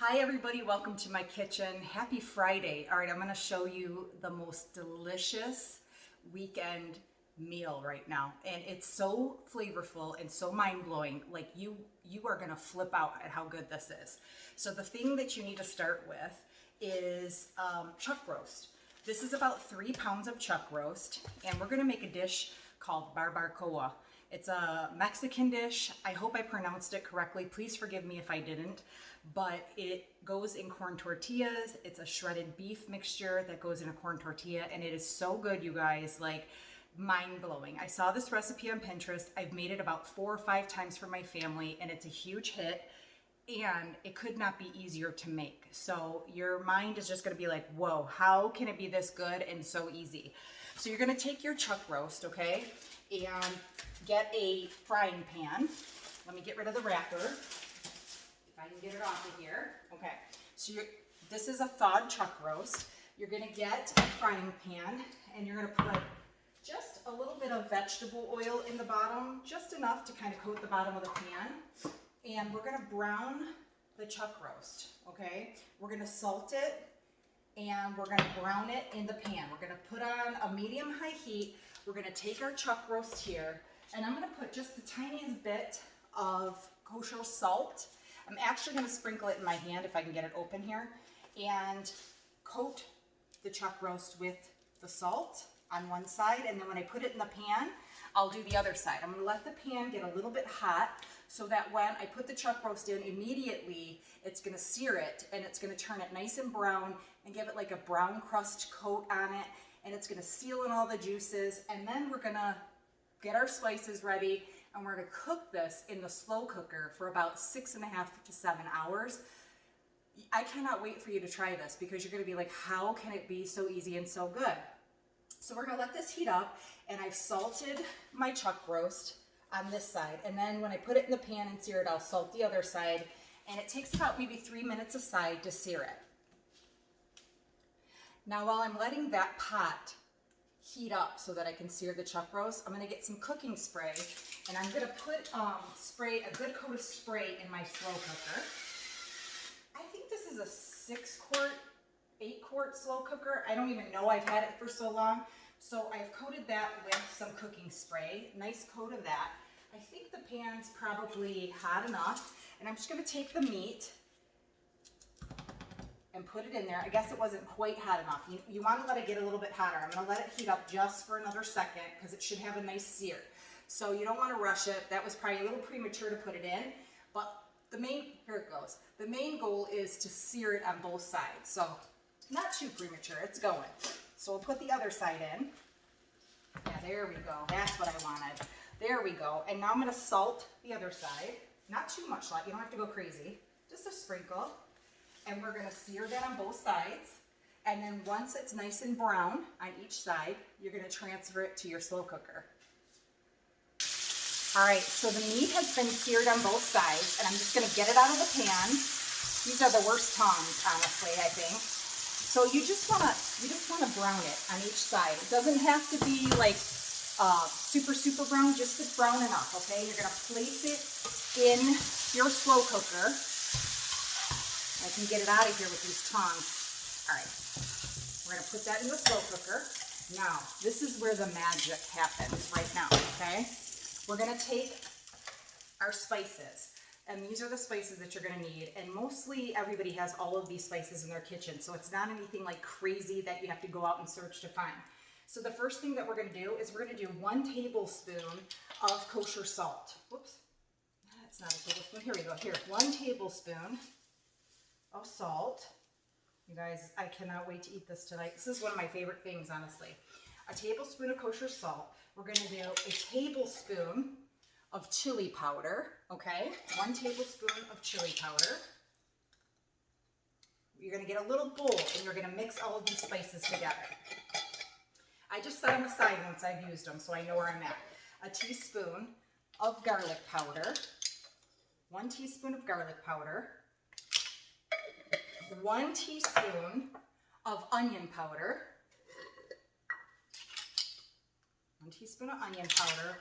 Hi everybody, welcome to my kitchen. Happy Friday. All right, I'm gonna show you the most delicious weekend meal right now. And it's so flavorful and so mind-blowing. Like you are gonna flip out at how good this is. So the thing that you need to start with is chuck roast. This is about 3 pounds of chuck roast, and we're gonna make a dish called Barbacoa. It's a Mexican dish. I hope I pronounced it correctly. Please forgive me if I didn't. But it goes in corn tortillas. It's a shredded beef mixture that goes in a corn tortilla, and it is so good, you guys, like mind-blowing. I saw this recipe on Pinterest. I've made it about 4 or 5 times for my family, and it's a huge hit, and it could not be easier to make. So your mind is just gonna be like, whoa, how can it be this good and so easy? So you're gonna take your chuck roast, okay, and get a frying pan. Let me get rid of the wrapper. I can get it off of here. Okay, so this is a thawed chuck roast. You're gonna get a frying pan and you're gonna put just a little bit of vegetable oil in the bottom, just enough to kind of coat the bottom of the pan. And we're gonna brown the chuck roast, okay? We're gonna salt it and we're gonna brown it in the pan. We're gonna put on a medium-high heat. We're gonna take our chuck roast here and I'm gonna put just the tiniest bit of kosher salt. I'm actually going to sprinkle it in my hand if I can get it open here and coat the chuck roast with the salt on one side, and then when I put it in the pan, I'll do the other side. I'm going to let the pan get a little bit hot so that when I put the chuck roast in, immediately it's going to sear it and it's going to turn it nice and brown and give it like a brown crust coat on it, and it's going to seal in all the juices, and then we're going to get our spices ready. And we're gonna cook this in the slow cooker for about 6.5 to 7 hours. I cannot wait for you to try this because you're gonna be like, how can it be so easy and so good? So we're gonna let this heat up, and I've salted my chuck roast on this side. And then when I put it in the pan and sear it, I'll salt the other side. And it takes about maybe 3 minutes aside to sear it. Now while I'm letting that pot heat up so that I can sear the chuck roast, I'm gonna get some cooking spray, and I'm gonna put a good coat of spray in my slow cooker. I think this is a 6-quart, 8-quart slow cooker. I don't even know, I've had it for so long. So I've coated that with some cooking spray, nice coat of that. I think the pan's probably hot enough, and I'm just gonna take the meat and put it in there. I guess it wasn't quite hot enough. You want to let it get a little bit hotter. I'm going to let it heat up just for another second because it should have a nice sear. So you don't want to rush it. That was probably a little premature to put it in, but here it goes. The main goal is to sear it on both sides. So not too premature, it's going. So we'll put the other side in. Yeah, there we go. That's what I wanted. There we go. And now I'm going to salt the other side. Not too much salt. You don't have to go crazy. Just a sprinkle. And we're going to sear that on both sides. And then once it's nice and brown on each side, you're going to transfer it to your slow cooker. All right, so the meat has been seared on both sides, and I'm just going to get it out of the pan. These are the worst tongs, honestly, I think. So you just want to brown it on each side. It doesn't have to be like super brown, just brown enough, okay? You're going to place it in your slow cooker. I can get it out of here with these tongs. All right, we're gonna put that in the slow cooker. Now, this is where the magic happens right now, okay? We're gonna take our spices, and these are the spices that you're gonna need, and mostly everybody has all of these spices in their kitchen, so it's not anything like crazy that you have to go out and search to find. So the first thing that we're gonna do is we're gonna do 1 tablespoon of kosher salt. Whoops, that's not a tablespoon. Here we go, here, 1 tablespoon of salt. You guys, I cannot wait to eat this tonight. This is one of my favorite things, honestly. A tablespoon of kosher salt. We're gonna do a tablespoon of chili powder, okay? 1 tablespoon of chili powder. You're gonna get a little bowl and you're gonna mix all of these spices together. I just set them aside once I've used them so I know where I'm at. A teaspoon of garlic powder. 1 teaspoon of garlic powder. 1 teaspoon of onion powder. 1 teaspoon of onion powder.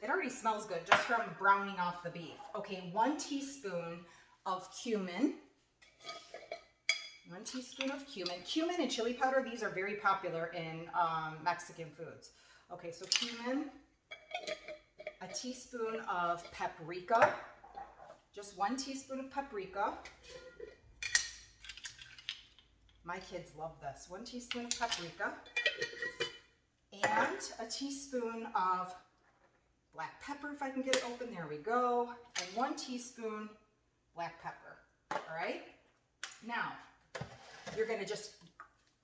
It already smells good just from browning off the beef. Okay, 1 teaspoon of cumin. 1 teaspoon of cumin. Cumin and chili powder, these are very popular in Mexican foods. Okay, so cumin, a teaspoon of paprika, just 1 teaspoon of paprika. My kids love this. 1 teaspoon of paprika and a teaspoon of black pepper, if I can get it open. There we go. And 1 teaspoon black pepper. All right. Now, you're going to just,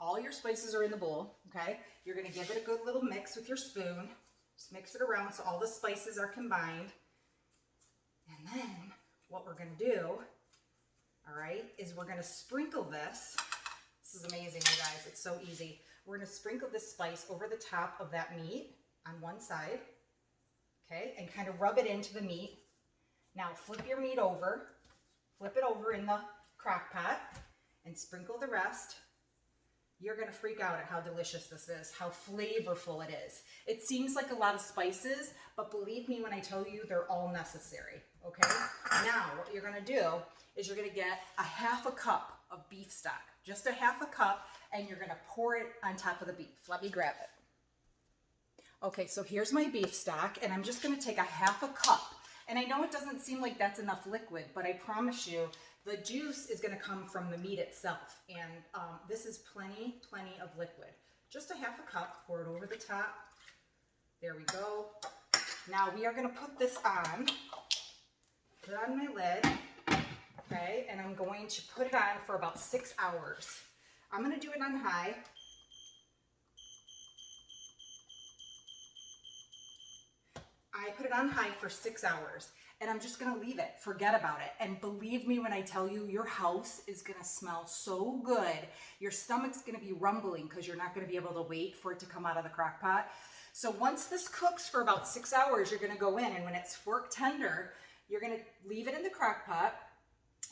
all your spices are in the bowl, okay? You're going to give it a good little mix with your spoon. Just mix it around so all the spices are combined. And then what we're going to do, all right, is we're going to sprinkle this. This is amazing, you guys. It's so easy. We're going to sprinkle this spice over the top of that meat on one side, okay, and kind of rub it into the meat. Now flip your meat over, flip it over in the crock pot, and sprinkle the rest. You're going to freak out at how delicious this is, how flavorful it is. It seems like a lot of spices, but believe me when I tell you, they're all necessary, okay? Now, what you're going to do is you're going to get a 1/2 cup of beef stock, just a 1/2 cup, and you're going to pour it on top of the beef. Let me grab it. Okay, so here's my beef stock, and I'm just going to take a 1/2 cup. And I know it doesn't seem like that's enough liquid, but I promise you, the juice is going to come from the meat itself. And this is plenty of liquid. Just a 1/2 cup, pour it over the top. There we go. Now we are going to put this on, put it on my lid, okay? And I'm going to put it on for about 6 hours. I'm going to do it on high. I put it on high for 6 hours. And I'm just gonna leave it, forget about it. And believe me when I tell you, your house is gonna smell so good. Your stomach's gonna be rumbling because you're not gonna be able to wait for it to come out of the crock pot. So once this cooks for about 6 hours, you're gonna go in, and when it's fork tender, you're gonna leave it in the crock pot.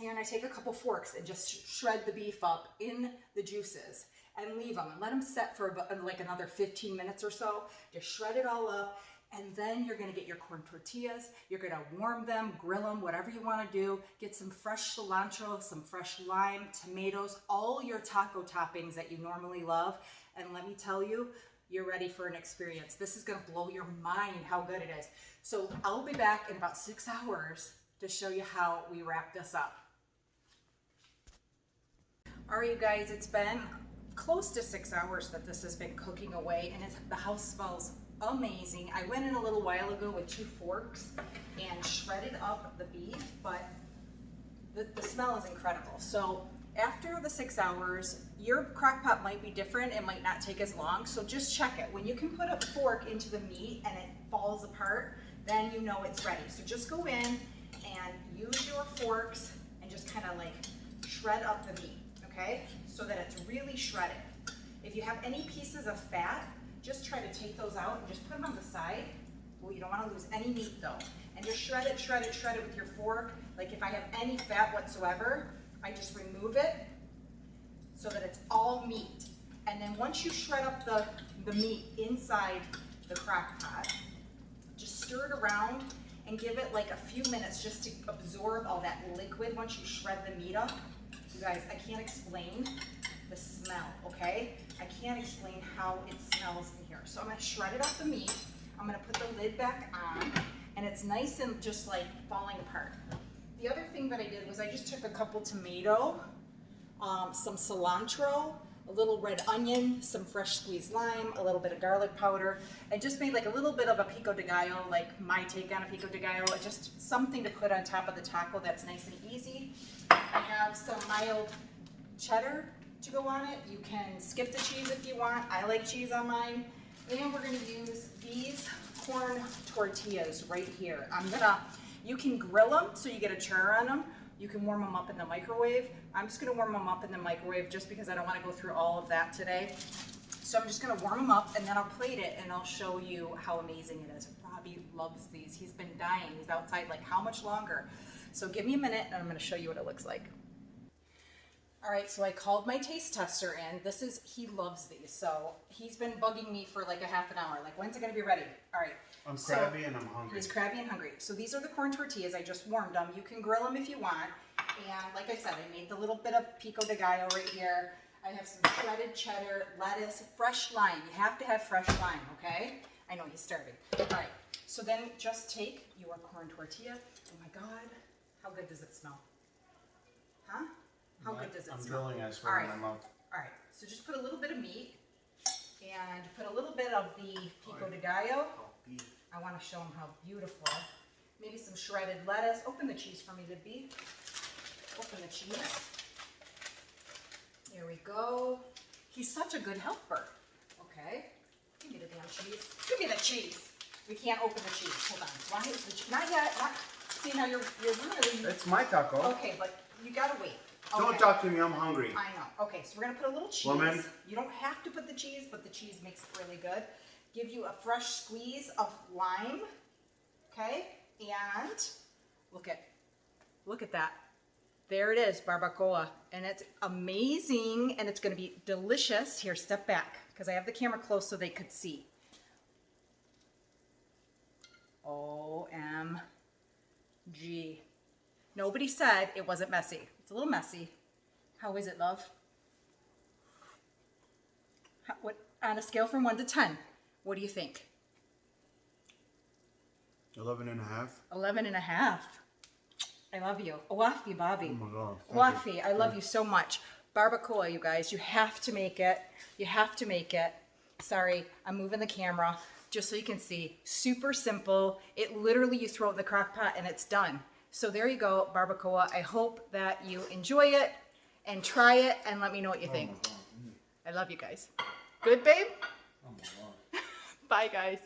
And I take a couple forks and just shred the beef up in the juices and leave them and let them set for about, like another 15 minutes or so. Just shred it all up. And then you're gonna get your corn tortillas, you're gonna warm them, grill them, whatever you wanna do. Get some fresh cilantro, some fresh lime, tomatoes, all your taco toppings that you normally love. And let me tell you, you're ready for an experience. This is gonna blow your mind how good it is. So I'll be back in about 6 hours to show you how we wrap this up. All right, you guys, it's been close to 6 hours that this has been cooking away, and the house smells amazing. I went in a little while ago with 2 forks and shredded up the beef, but the smell is incredible. So after the 6 hours, your crock pot might be different. It might not take as long. So just check it. When you can put a fork into the meat and it falls apart, then you know it's ready. So just go in and use your forks and just kind of like shred up the meat, okay? So that it's really shredded. If you have any pieces of fat, just try to take those out and just put them on the side. Well, you don't want to lose any meat though. And just shred it with your fork. Like if I have any fat whatsoever, I just remove it so that it's all meat. And then once you shred up the meat inside the crock pot, just stir it around and give it like a few minutes just to absorb all that liquid once you shred the meat up. You guys, I can't explain the smell, okay? I can't explain how it smells in here. So I'm gonna shred it off the meat. I'm gonna put the lid back on, and it's nice and just like falling apart. The other thing that I did was I just took a couple tomato, some cilantro, a little red onion, some fresh squeezed lime, a little bit of garlic powder, and just made like a little bit of a Pico De Gallo, like my take on a Pico De Gallo, just something to put on top of the taco that's nice and easy. I have some mild cheddar to go on it. You can skip the cheese if you want. I like cheese on mine. And we're gonna use these corn tortillas right here. You can grill them so you get a char on them. You can warm them up in the microwave. I'm just gonna warm them up in the microwave just because I don't wanna go through all of that today. So I'm just gonna warm them up and then I'll plate it and I'll show you how amazing it is. Robbie loves these. He's been dying. He's outside like how much longer? So give me a minute and I'm gonna show you what it looks like. All right, so I called my taste tester in. He loves these. So he's been bugging me for like a half an hour. Like, when's it gonna be ready? All right. I'm crabby and I'm hungry. He's crabby and hungry. So these are the corn tortillas. I just warmed them. You can grill them if you want. And like I said, I made the little bit of Pico De Gallo right here. I have some shredded cheddar, lettuce, fresh lime. You have to have fresh lime, okay? I know you started. All right, so then just take your corn tortilla. Oh my God, how good does it smell? Huh? How good does it smell? I'm drooling, I swear, in my mouth. All right, so just put a little bit of meat and put a little bit of the Pico De Gallo. I want to show them how beautiful. Maybe some shredded lettuce. Open the cheese for me, Libby. Open the cheese. There we go. He's such a good helper. Okay. Give me the damn cheese. Give me the cheese. We can't open the cheese. Hold on. Why is the cheese? Not yet. Not. See, now you're really. It's my taco. Okay, but you gotta wait. Okay. Don't talk to me. I'm hungry. I know. Okay, so we're gonna put a little cheese. Lemon. You don't have to put the cheese, but the cheese makes it really good. Give you a fresh squeeze of lime. Okay, and look at that. There it is, barbacoa, and it's amazing, and it's going to be delicious. Here, step back, because I have the camera close so they could see. OMG. Nobody said it wasn't messy. It's a little messy. How is it, love? What, on a scale from 1 to 10, what do you think? 11 and a half. 11 and a half. I love you. Awafi, Bobby. Oh my God. Awafi, I love you so much. Barbacoa, you guys, you have to make it. You have to make it. Sorry, I'm moving the camera just so you can see. Super simple. It literally, you throw it in the crock pot and it's done. So there you go, barbacoa. I hope that you enjoy it and try it and let me know what you think. I love you guys. Good, babe? Oh my God. Bye, guys.